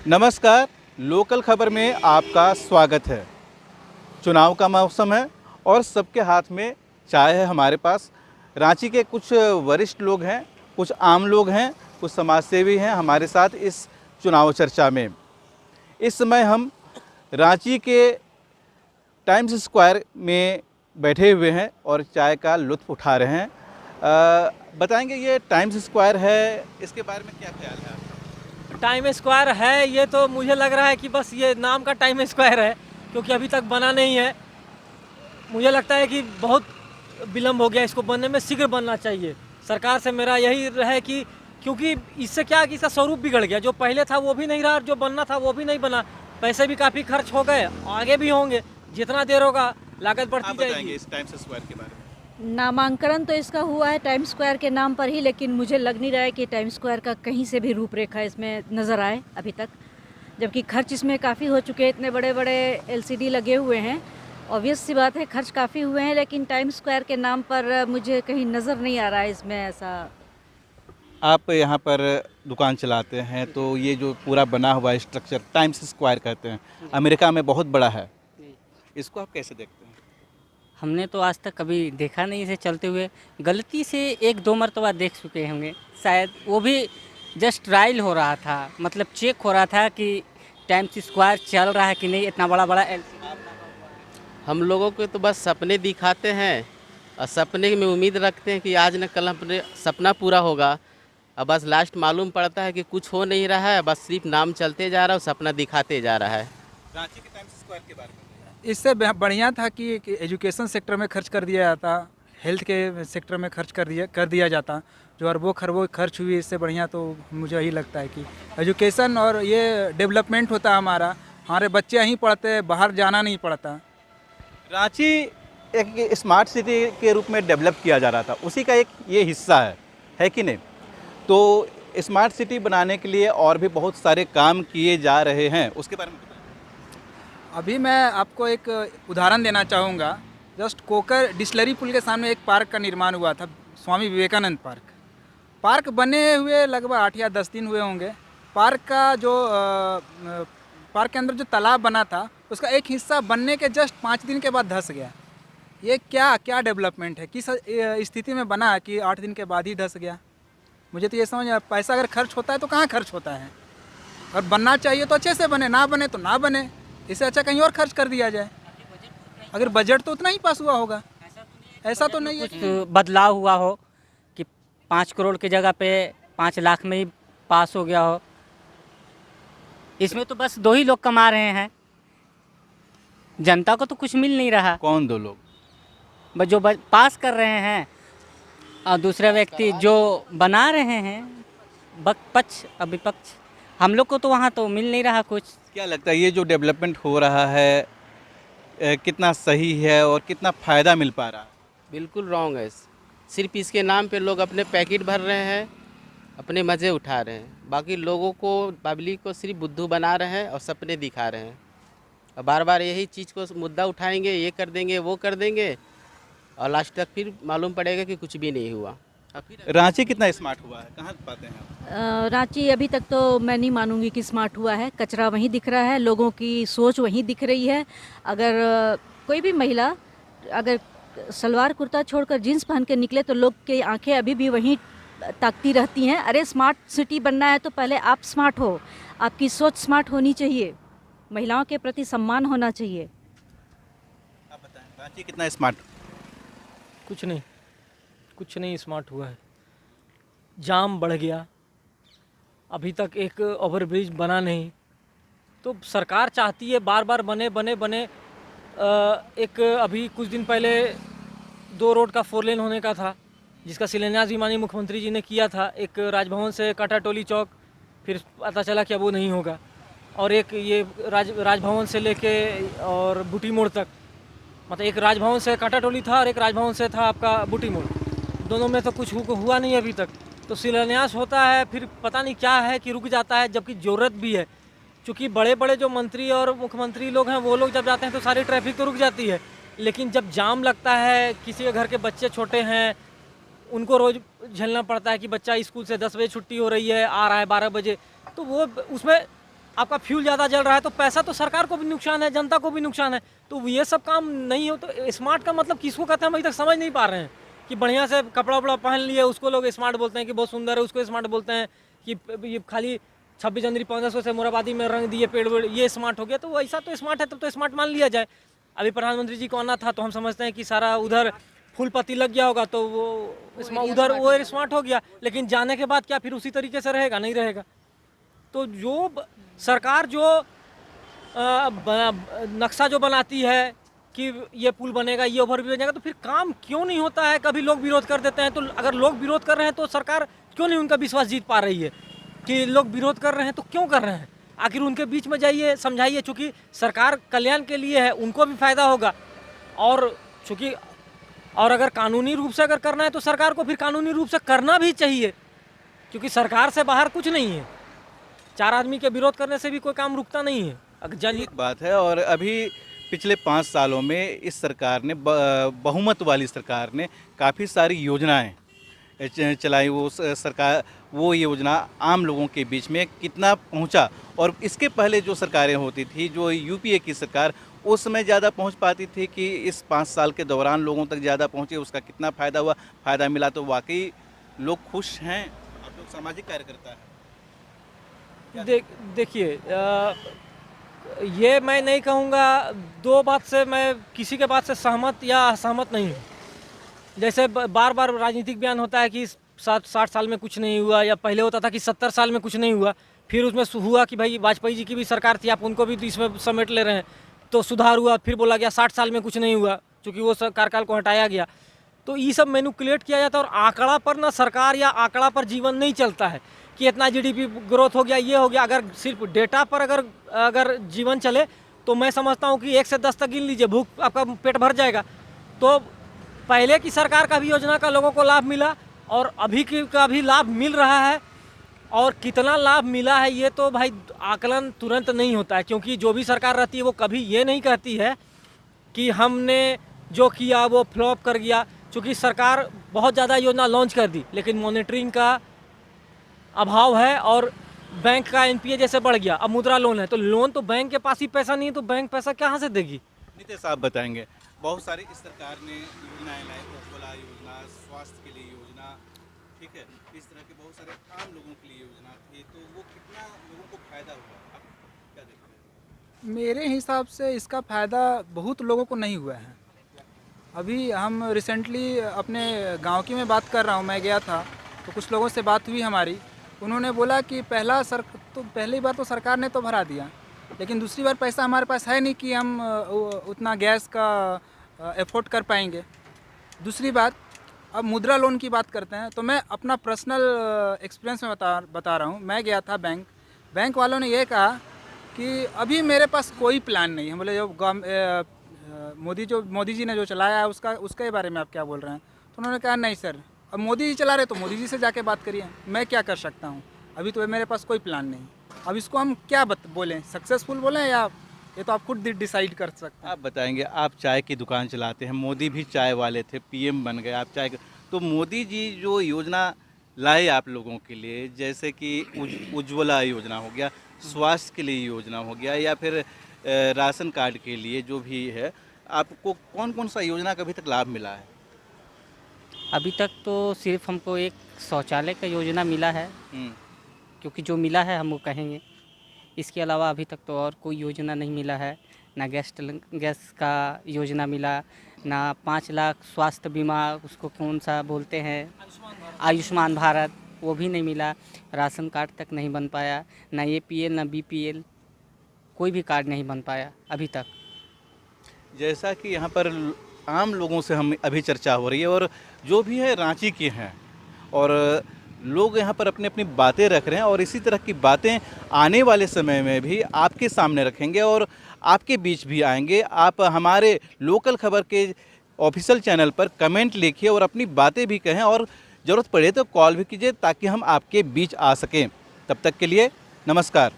नमस्कार, लोकल खबर में आपका स्वागत है। चुनाव का मौसम है और सबके हाथ में चाय है। हमारे पास रांची के कुछ वरिष्ठ लोग हैं, कुछ आम लोग हैं, कुछ समाजसेवी हैं हमारे साथ इस चुनाव चर्चा में। इस समय हम रांची के टाइम्स स्क्वायर में बैठे हुए हैं और चाय का लुत्फ़ उठा रहे हैं। बताएंगे ये टाइम्स स्क्वायर है, इसके बारे में क्या ख्याल है आपका? टाइम स्क्वायर है, ये तो मुझे लग रहा है कि बस ये नाम का टाइम स्क्वायर है, क्योंकि अभी तक बना नहीं है। मुझे लगता है कि बहुत विलम्ब हो गया, इसको बनने में शीघ्र बनना चाहिए। सरकार से मेरा यही है कि क्योंकि इससे क्या है कि इसका स्वरूप बिगड़ गया, जो पहले था वो भी नहीं रहा और जो बनना था वो भी नहीं बना। पैसे भी काफ़ी खर्च हो गए, आगे भी होंगे, जितना देर होगा लागत बढ़ती आप जाएगी। बताएंगे इस टाइम्स स्क्वायर के बारे में? नामांकन तो इसका हुआ है टाइम स्क्वायर के नाम पर ही, लेकिन मुझे लग नहीं रहा है कि टाइम स्क्वायर का कहीं से भी रूपरेखा इसमें नज़र आए अभी तक। जबकि खर्च इसमें काफ़ी हो चुके हैं, इतने बड़े बड़े एलसीडी लगे हुए हैं। ऑब्वियस सी बात है, खर्च काफ़ी हुए हैं, लेकिन टाइम स्क्वायर के नाम पर मुझे कहीं नज़र नहीं आ रहा है इसमें ऐसा। आप यहाँ पर दुकान चलाते हैं, तो ये जो पूरा बना हुआ स्ट्रक्चर टाइम्स स्क्वायर कहते हैं, अमेरिका में बहुत बड़ा है। इसको आप कैसे देखते हैं? हमने तो आज तक कभी देखा नहीं इसे चलते हुए। गलती से एक दो मरतबा देख चुके होंगे शायद, वो भी जस्ट ट्रायल हो रहा था, मतलब चेक हो रहा था कि टाइम्स स्क्वायर चल रहा है कि नहीं। इतना बड़ा बड़ा हम लोगों को तो बस सपने दिखाते हैं और सपने में उम्मीद रखते हैं कि आज न कल अपने सपना पूरा होगा। अब बस लास्ट मालूम पड़ता है कि कुछ हो नहीं रहा है, बस सिर्फ नाम चलते जा रहा है और सपना दिखाते जा रहा है। रांची के टाइम्स स्क्वायर के बारे में? इससे बढ़िया था कि एजुकेशन सेक्टर में खर्च कर दिया जाता, हेल्थ के सेक्टर में खर्च कर दिया जाता। जो अरबों खरबों खर्च हुई, इससे बढ़िया तो मुझे यही लगता है कि एजुकेशन और ये डेवलपमेंट होता हमारे बच्चे यहीं पढ़ते, बाहर जाना नहीं पड़ता। रांची एक स्मार्ट सिटी के रूप में डेवलप किया जा रहा था, उसी का एक ये हिस्सा है कि नहीं? तो स्मार्ट सिटी बनाने के लिए और भी बहुत सारे काम किए जा रहे हैं, उसके बारे में बताएं। अभी मैं आपको एक उदाहरण देना चाहूँगा। जस्ट कोकर डिस्लरी पुल के सामने एक पार्क का निर्माण हुआ था, स्वामी विवेकानंद पार्क बने हुए लगभग 8 या 10 दिन हुए होंगे। पार्क के अंदर जो तालाब बना था, उसका एक हिस्सा बनने के जस्ट 5 दिन के बाद धंस गया। ये क्या डेवलपमेंट है? किस स्थिति में बना कि 8 दिन के बाद ही धंस गया? मुझे तो ये समझ नहीं, पैसा अगर खर्च होता है तो कहाँ खर्च होता है? और बनना चाहिए तो अच्छे से बने, ना बने तो ना बने। इससे अच्छा कहीं और खर्च कर दिया जाए। अगर बजट तो उतना ही पास हुआ होगा, ऐसा तो नहीं है कुछ बदलाव हुआ हो कि 5 करोड़ की जगह पे 5 लाख में ही पास हो गया हो। इसमें तो बस 2 ही लोग कमा रहे हैं, जनता को तो कुछ मिल नहीं रहा। कौन दो लोग? बस जो पास कर रहे हैं और दूसरे व्यक्ति जो बना रहे हैं, पक्ष और विपक्ष। हम लोग को तो वहाँ तो मिल नहीं रहा कुछ। क्या लगता है ये जो डेवलपमेंट हो रहा है कितना सही है और कितना फ़ायदा मिल पा रहा है? बिल्कुल रॉन्ग है। सिर्फ इसके नाम पे लोग अपने पैकेट भर रहे हैं, अपने मज़े उठा रहे हैं। बाकी लोगों को, पब्लिक को सिर्फ बुद्धू बना रहे हैं और सपने दिखा रहे हैं। और बार बार यही चीज़ को मुद्दा उठाएंगे, ये कर देंगे, वो कर देंगे, और लास्ट तक फिर मालूम पड़ेगा कि कुछ भी नहीं हुआ। रांची कितना स्मार्ट हुआ है, कहाँ पाते हैं आप? रांची अभी तक तो मैं नहीं मानूंगी कि स्मार्ट हुआ है। कचरा वहीं दिख रहा है, लोगों की सोच वहीं दिख रही है। अगर कोई भी महिला अगर सलवार कुर्ता छोड़कर जीन्स पहन के निकले तो लोग की आंखें अभी भी वहीं ताकती रहती हैं। अरे स्मार्ट सिटी बनना है तो पहले आप स्मार्ट हो, आपकी सोच स्मार्ट होनी चाहिए, महिलाओं के प्रति सम्मान होना चाहिए। आप बताएं रांची कितना स्मार्ट? कुछ नहीं स्मार्ट हुआ है। जाम बढ़ गया, अभी तक एक ओवरब्रिज बना नहीं। तो सरकार चाहती है बार बार बने बने बने। एक अभी कुछ दिन पहले 2 रोड का 4 लेन होने का था, जिसका शिलान्यास भी माननीय मुख्यमंत्री जी ने किया था। एक राजभवन से काटाटोली चौक, फिर पता चला कि अब वो नहीं होगा। और एक ये राजभवन से लेके और बूटी मोड़ तक, मतलब एक राजभवन से काटाटोली था और एक राजभवन से था आपका बूटी मोड़। दोनों में तो कुछ हुआ नहीं अभी तक। तो शिलान्यास होता है, फिर पता नहीं क्या है कि रुक जाता है, जबकि ज़रूरत भी है। क्योंकि बड़े बड़े जो मंत्री और मुख्यमंत्री लोग हैं, वो लोग जब जाते हैं तो सारी ट्रैफिक तो रुक जाती है। लेकिन जब जाम लगता है, किसी के घर के बच्चे छोटे हैं, उनको रोज़ झेलना पड़ता है कि बच्चा स्कूल से 10 बजे छुट्टी हो रही है, आ रहा है 12 बजे, तो वो उसमें आपका फ्यूल ज़्यादा जल रहा है तो पैसा तो सरकार को भी नुकसान है, जनता को भी नुकसान है। तो ये सब काम नहीं हो तो स्मार्ट का मतलब किसको कहते हैं हम अभी तक समझ नहीं पा रहे हैं। कि बढ़िया से कपड़ा वपड़ा पहन लिए उसको लोग स्मार्ट बोलते हैं कि बहुत सुंदर है, उसको स्मार्ट बोलते हैं कि ये खाली 26 जनवरी 1500 से मोराबादी में रंग दिए पेड़ वेड़ ये स्मार्ट हो गया। तो ऐसा तो स्मार्ट है तब तो स्मार्ट मान लिया जाए। अभी प्रधानमंत्री जी को आना था तो हम समझते हैं कि सारा उधर फूल पत्ती लग गया होगा तो वो उधर वो स्मार्ट हो गया, लेकिन जाने के बाद क्या फिर उसी तरीके से रहेगा? नहीं रहेगा। तो जो सरकार जो नक्शा जो बनाती है कि ये पुल बनेगा, ये ओवरब्रिज बनेगा, तो फिर काम क्यों नहीं होता है? कभी लोग विरोध कर देते हैं। तो अगर लोग विरोध कर रहे हैं तो सरकार क्यों नहीं उनका विश्वास जीत पा रही है? कि लोग विरोध कर रहे हैं तो क्यों कर रहे हैं? आखिर उनके बीच में जाइए, समझाइए। चूँकि सरकार कल्याण के लिए है, उनको भी फायदा होगा। और चूँकि और अगर कानूनी रूप से अगर करना है तो सरकार को फिर कानूनी रूप से करना भी चाहिए, क्योंकि सरकार से बाहर कुछ नहीं है। 4 आदमी के विरोध करने से भी कोई काम रुकता नहीं है। एक बात है। और अभी पिछले 5 सालों में इस सरकार ने बहुमत वाली सरकार ने काफ़ी सारी योजनाएं चलाई। वो सरकार वो योजना आम लोगों के बीच में कितना पहुंचा, और इसके पहले जो सरकारें होती थी, जो यूपीए की सरकार, उस समय ज़्यादा पहुंच पाती थी कि इस 5 साल के दौरान लोगों तक ज़्यादा पहुंचे, उसका कितना फ़ायदा हुआ, फ़ायदा मिला। तो वाकई लोग खुश हैं। आप लोग सामाजिक कार्यकर्ता हैं। देखिए ये मैं नहीं कहूँगा, 2 बात से मैं किसी के बात से सहमत या असहमत नहीं हूँ। जैसे बार बार राजनीतिक बयान होता है कि 60 साल में कुछ नहीं हुआ, या पहले होता था कि 70 साल में कुछ नहीं हुआ। फिर उसमें हुआ कि भाई वाजपेयी जी की भी सरकार थी, आप उनको भी इसमें समेट ले रहे हैं, तो सुधार हुआ। फिर बोला गया 60 साल में कुछ नहीं हुआ, क्योंकि वो कार्यकाल को हटाया गया। तो ये सब मैनिपुलेट किया जाता है। और आंकड़ा पर ना सरकार या आंकड़ा पर जीवन नहीं चलता है कि इतना जीडीपी ग्रोथ हो गया, ये हो गया। अगर सिर्फ डेटा पर अगर जीवन चले तो मैं समझता हूँ कि 1 से 10 तक गिन लीजिए, भूख आपका पेट भर जाएगा। तो पहले की सरकार का भी योजना का लोगों को लाभ मिला और अभी का भी लाभ मिल रहा है। और कितना लाभ मिला है ये तो भाई आकलन तुरंत नहीं होता है, क्योंकि जो भी सरकार रहती है वो कभी ये नहीं कहती है कि हमने जो किया वो फ्लॉप कर गया। क्योंकि सरकार बहुत ज़्यादा योजना लॉन्च कर दी, लेकिन मॉनिटरिंग का अभाव है। और बैंक का एनपीए जैसे बढ़ गया, अब मुद्रा लोन है तो लोन तो बैंक के पास ही पैसा नहीं है, तो बैंक पैसा कहाँ से देगी? नीतीश साहब बताएंगे। बहुत सारी इस सरकार ने योजनाएं लाई, उज्ज्वला योजना, स्वास्थ्य के लिए योजना, ठीक है, इस तरह के बहुत सारे आम लोगों के लिए योजना थी। तो वो कितना लोगों को फायदा हुआ, आप क्या देखते हैं? मेरे हिसाब से इसका फ़ायदा बहुत लोगों को नहीं हुआ है। अभी हम रिसेंटली अपने गांव की मैं बात कर रहा हूं, मैं गया था तो कुछ लोगों से बात हुई हमारी। उन्होंने बोला कि पहली बार तो सरकार ने तो भरा दिया, लेकिन दूसरी बार पैसा हमारे पास है नहीं कि हम उतना गैस का एफोर्ड कर पाएंगे। दूसरी बात, अब मुद्रा लोन की बात करते हैं तो मैं अपना पर्सनल एक्सपीरियंस में बता रहा हूँ। मैं गया था बैंक वालों ने ये कहा कि अभी मेरे पास कोई प्लान नहीं है। बोले जो मोदी जी ने जो चलाया है उसके बारे में आप क्या बोल रहे हैं? तो उन्होंने कहा नहीं सर, अब मोदी जी चला रहे तो मोदी जी से जाके बात करिए, मैं क्या कर सकता हूँ, अभी तो मेरे पास कोई प्लान नहीं। अब इसको हम क्या बोलें, सक्सेसफुल बोलें या ये तो आप खुद डिसाइड कर सकते हैं। आप बताएंगे, आप चाय की दुकान चलाते हैं, मोदी भी चाय वाले थे, पीएम बन गए, आप चाय तो मोदी जी जो योजना लाए आप लोगों के लिए, जैसे कि उज्ज्वला योजना हो गया, स्वास्थ्य के लिए योजना हो गया, या फिर राशन कार्ड के लिए जो भी है, आपको कौन कौन सा योजना का अभी तक लाभ मिला है? अभी तक तो सिर्फ हमको एक शौचालय का योजना मिला है, क्योंकि जो मिला है हम वो कहेंगे। इसके अलावा अभी तक तो और कोई योजना नहीं मिला है। ना गैस का योजना मिला, ना 5 लाख स्वास्थ्य बीमा, उसको कौन सा बोलते हैं, आयुष्मान भारत, वो भी नहीं मिला। राशन कार्ड तक नहीं बन पाया, ना APL ना BPL, कोई भी कार्ड नहीं बन पाया अभी तक। जैसा कि यहाँ पर आम लोगों से हम अभी चर्चा हो रही है, और जो भी है रांची के हैं, और लोग यहाँ पर अपनी अपनी बातें रख रहे हैं, और इसी तरह की बातें आने वाले समय में भी आपके सामने रखेंगे और आपके बीच भी आएंगे। आप हमारे लोकल खबर के ऑफिशियल चैनल पर कमेंट लिखिए और अपनी बातें भी कहें, और ज़रूरत पड़े तो कॉल भी कीजिए ताकि हम आपके बीच आ सकें। तब तक के लिए नमस्कार।